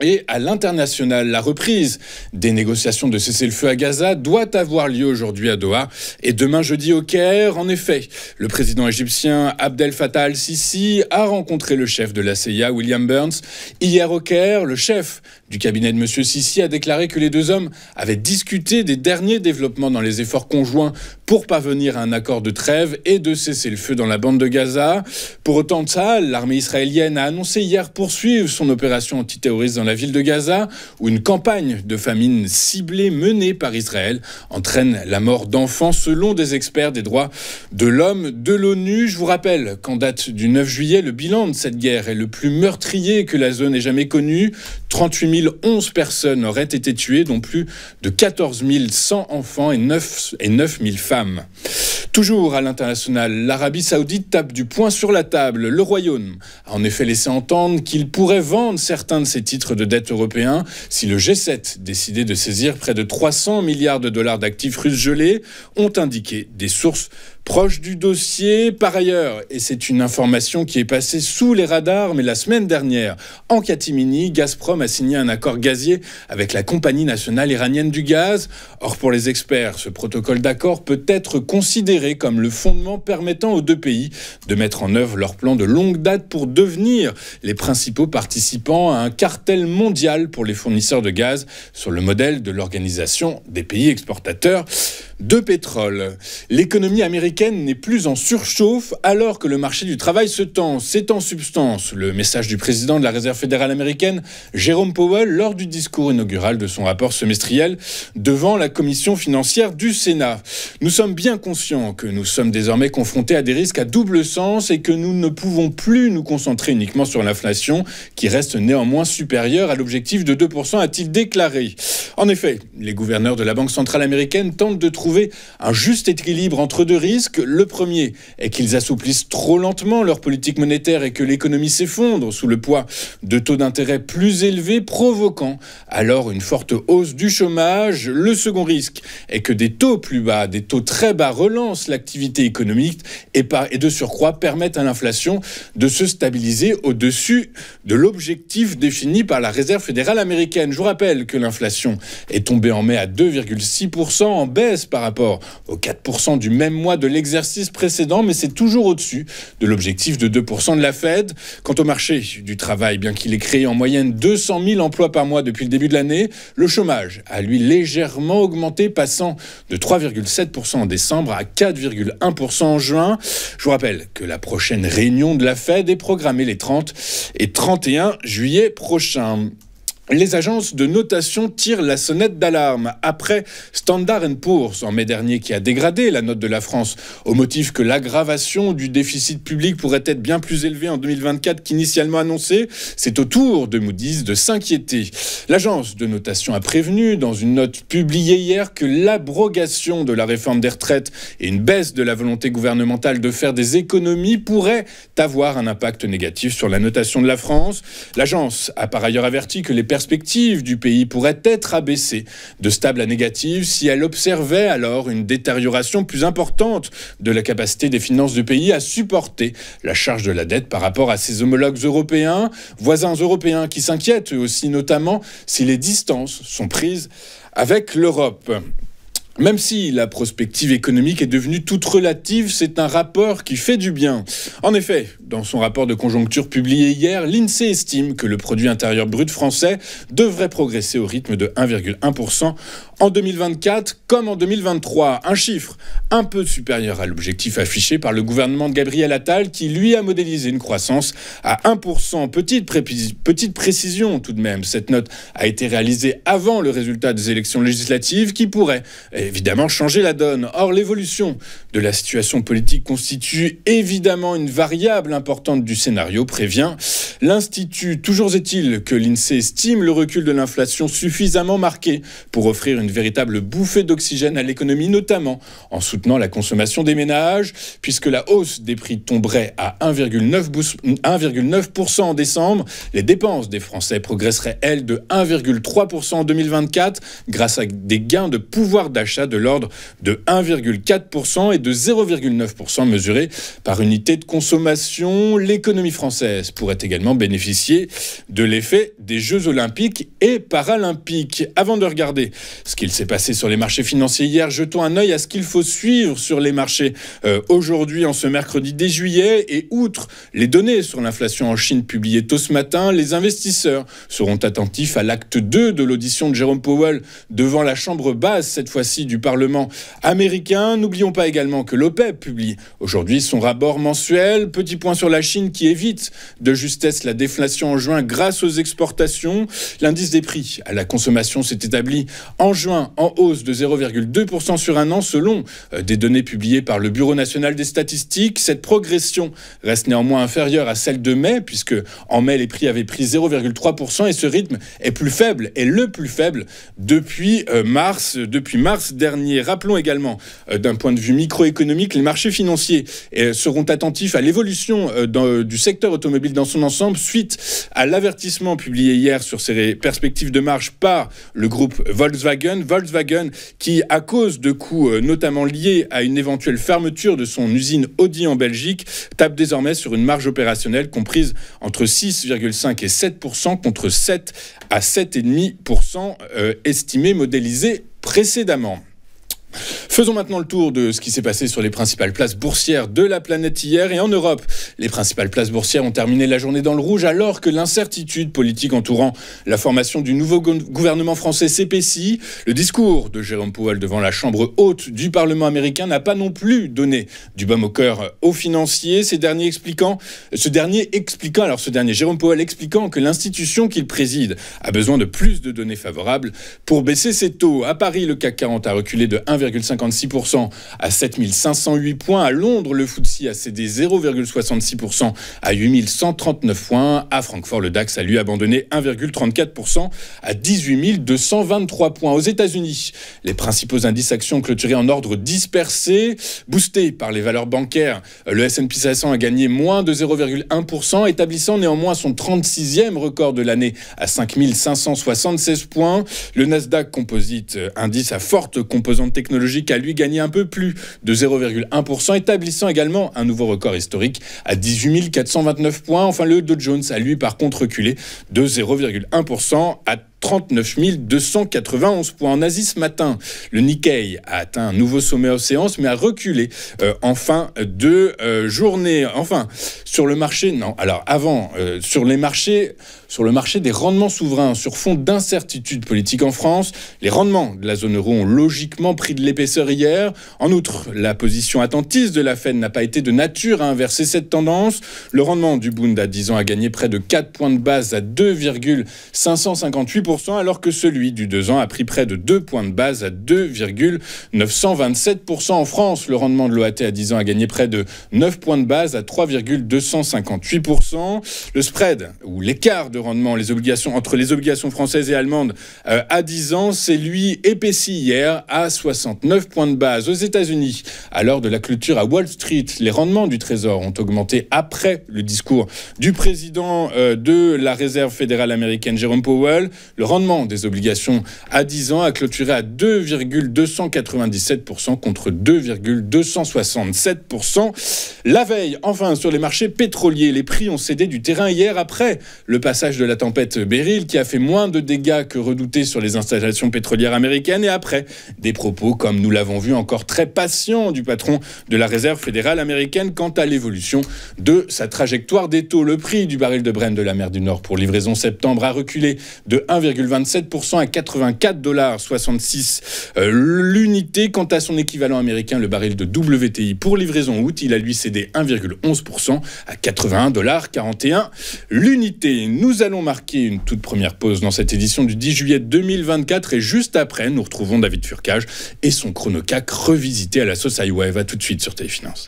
et à l'international. La reprise des négociations de cessez-le-feu à Gaza doit avoir lieu aujourd'hui à Doha et demain jeudi au Caire. En effet, le président égyptien Abdel Fattah al-Sisi a rencontré le chef de la CIA, William Burns, hier au Caire. Le chef du cabinet de M. Sisi a déclaré que les deux hommes avaient discuté des derniers développements dans les efforts conjoints pour parvenir à un accord de trêve et de cesser le feu dans la bande de Gaza. Pour autant de ça, l'armée israélienne a annoncé hier poursuivre son opération antiterroriste dans la ville de Gaza, où une campagne de famine ciblée menée par Israël entraîne la mort d'enfants selon des experts des droits de l'homme de l'ONU. Je vous rappelle qu'en date du 9 juillet, le bilan de cette guerre est le plus meurtrier que la zone ait jamais connu. 38 011 personnes auraient été tuées, dont plus de 14 100 enfants et 9 000 femmes. Toujours à l'international, l'Arabie Saoudite tape du poing sur la table. Le Royaume a en effet laissé entendre qu'il pourrait vendre certains de ses titres de dette européens si le G7 décidait de saisir près de 300 milliards de dollars d'actifs russes gelés, ont indiqué des sources proches du dossier. Par ailleurs, et c'est une information qui est passée sous les radars, mais la semaine dernière, en catimini, Gazprom a signé un accord gazier avec la compagnie nationale iranienne du gaz. Or, pour les experts, ce protocole d'accord peut être considéré comme le fondement permettant aux deux pays de mettre en œuvre leur plan de longue date pour devenir les principaux participants à un cartel mondial pour les fournisseurs de gaz sur le modèle de l'Organisation des pays exportateurs de pétrole. L'économie américaine n'est plus en surchauffe alors que le marché du travail se tend. C'est en substance le message du président de la Réserve fédérale américaine, Jerome Powell, lors du discours inaugural de son rapport semestriel devant la commission financière du Sénat. Nous sommes bien conscients que nous sommes désormais confrontés à des risques à double sens et que nous ne pouvons plus nous concentrer uniquement sur l'inflation qui reste néanmoins supérieure à l'objectif de 2%, a-t-il déclaré. En effet, les gouverneurs de la Banque centrale américaine tentent de trouver un juste équilibre entre deux risques. Le premier est qu'ils assouplissent trop lentement leur politique monétaire et que l'économie s'effondre sous le poids de taux d'intérêt plus élevés, provoquant alors une forte hausse du chômage. Le second risque est que des taux plus bas, des taux très bas relancent l'activité économique et de surcroît permettent à l'inflation de se stabiliser au-dessus de l'objectif défini par la Réserve fédérale américaine. Je vous rappelle que l'inflation est tombée en mai à 2,6%, en baisse par rapport aux 4% du même mois de l'exercice précédent, mais c'est toujours au-dessus de l'objectif de 2% de la Fed. Quant au marché du travail, bien qu'il ait créé en moyenne 200 000 emplois par mois depuis le début de l'année, le chômage a lui légèrement augmenté, passant de 3,7% en décembre à 4,1% en juin. Je vous rappelle que la prochaine réunion de la Fed est programmée les 30 et 31 juillet prochains. Les agences de notation tirent la sonnette d'alarme après Standard & Poor's en mai dernier qui a dégradé la note de la France au motif que l'aggravation du déficit public pourrait être bien plus élevée en 2024 qu'initialement annoncé. C'est au tour de Moody's de s'inquiéter. L'agence de notation a prévenu dans une note publiée hier que l'abrogation de la réforme des retraites et une baisse de la volonté gouvernementale de faire des économies pourraient avoir un impact négatif sur la notation de la France. L'agence a par ailleurs averti que les perspectives du pays pourraient être abaissées de stable à négative si elle observait alors une détérioration plus importante de la capacité des finances du pays à supporter la charge de la dette par rapport à ses homologues européens, voisins européens qui s'inquiètent eux aussi, notamment si les distances sont prises avec l'Europe. Même si la prospective économique est devenue toute relative, c'est un rapport qui fait du bien. En effet, dans son rapport de conjoncture publié hier, l'INSEE estime que le produit intérieur brut français devrait progresser au rythme de 1,1% en 2024 comme en 2023. Un chiffre un peu supérieur à l'objectif affiché par le gouvernement de Gabriel Attal qui, lui, a modélisé une croissance à 1%. Petite précision tout de même, cette note a été réalisée avant le résultat des élections législatives qui pourrait évidemment changer la donne. Or, l'évolution de la situation politique constitue évidemment une variable importante du scénario, prévient l'Institut. Toujours est-il que l'INSEE estime le recul de l'inflation suffisamment marqué pour offrir une véritable bouffée d'oxygène à l'économie, notamment en soutenant la consommation des ménages, puisque la hausse des prix tomberait à 1,9% en décembre. Les dépenses des Français progresseraient, elles, de 1,3% en 2024 grâce à des gains de pouvoir d'achat d'achat de l'ordre de 1,4% et de 0,9% mesurés par unité de consommation. L'économie française pourrait également bénéficier de l'effet des Jeux olympiques et paralympiques. Avant de regarder ce qu'il s'est passé sur les marchés financiers hier, jetons un œil à ce qu'il faut suivre sur les marchés aujourd'hui, en ce mercredi 10 juillet. Et outre les données sur l'inflation en Chine publiées tôt ce matin, les investisseurs seront attentifs à l'acte 2 de l'audition de Jérôme Powell devant la chambre basse, cette fois-ci du Parlement américain. N'oublions pas également que l'OPEP publie aujourd'hui son rapport mensuel. Petit point sur la Chine qui évite de justesse la déflation en juin grâce aux exportations. L'indice des prix à la consommation s'est établi en juin en hausse de 0,2% sur un an selon des données publiées par le Bureau national des statistiques. Cette progression reste néanmoins inférieure à celle de mai, puisque en mai les prix avaient pris 0,3% et ce rythme est plus faible, est le plus faible depuis mars dernier. Rappelons également d'un point de vue microéconomique, les marchés financiers seront attentifs à l'évolution du secteur automobile dans son ensemble suite à l'avertissement publié hier sur ses perspectives de marge par le groupe Volkswagen qui, à cause de coûts notamment liés à une éventuelle fermeture de son usine Audi en Belgique, tape désormais sur une marge opérationnelle comprise entre 6,5 et 7% contre 7 à 7,5% estimé modélisé précédemment. Faisons maintenant le tour de ce qui s'est passé sur les principales places boursières de la planète hier. Et en Europe, les principales places boursières ont terminé la journée dans le rouge alors que l'incertitude politique entourant la formation du nouveau gouvernement français s'épaissit. Le discours de Jérôme Powell devant la chambre haute du Parlement américain n'a pas non plus donné du baume au cœur aux financiers. Jérôme Powell expliquant que l'institution qu'il préside a besoin de plus de données favorables pour baisser ses taux. À Paris, le CAC 40 a reculé de 1,56% à 7508 points. À Londres, le FTSE a cédé 0,66% à 8139 points. À Francfort, le DAX a lui abandonné 1,34% à 18 223 points. Aux États-Unis, les principaux indices actions clôturés en ordre dispersé. Boosté par les valeurs bancaires, le S&P 500 a gagné moins de 0,1%, établissant néanmoins son 36e record de l'année à 5576 points. Le Nasdaq Composite, indice à forte composante technologique, a lui gagné un peu plus de 0,1%, établissant également un nouveau record historique à 18 429 points. Enfin, le Dow Jones a lui par contre reculé de 0,1% à 39 291 points. En Asie ce matin, le Nikkei a atteint un nouveau sommet en séance, mais a reculé en fin de journée. Enfin, sur le marché, sur le marché des rendements souverains, sur fond d'incertitude politique en France, les rendements de la zone euro ont logiquement pris de l'épaisseur hier. En outre, la position attentiste de la Fed n'a pas été de nature à inverser cette tendance. Le rendement du Bund à 10 ans a gagné près de 4 points de base à 2,558%, alors que celui du 2 ans a pris près de 2 points de base à 2,927%. En France, le rendement de l'OAT à 10 ans a gagné près de 9 points de base à 3,258%. Le spread, ou l'écart de rendement entre les obligations françaises et allemandes à 10 ans, c'est lui épaissi hier à 69 points de base. Aux États-Unis, à l'heure de la clôture à Wall Street, les rendements du Trésor ont augmenté après le discours du président de la Réserve fédérale américaine, Jérôme Powell. Le rendement des obligations à 10 ans a clôturé à 2,297% contre 2,267%. La veille, enfin, sur les marchés pétroliers, les prix ont cédé du terrain hier après le passage de la tempête Beryl qui a fait moins de dégâts que redouté sur les installations pétrolières américaines et après des propos, comme nous l'avons vu, encore très patients du patron de la Réserve fédérale américaine quant à l'évolution de sa trajectoire des taux. Le prix du baril de Brent de la mer du Nord pour livraison septembre a reculé de 1,27% à 84,66 $ l'unité. Quant à son équivalent américain, le baril de WTI pour livraison août, il a lui cédé 1,11% à 81,41 $ l'unité. Nous allons marquer une toute première pause dans cette édition du 10 juillet 2024 et juste après, nous retrouvons David Furcage et son chrono-CAC revisité à la sauce iWave. À tout de suite sur Téléfinance.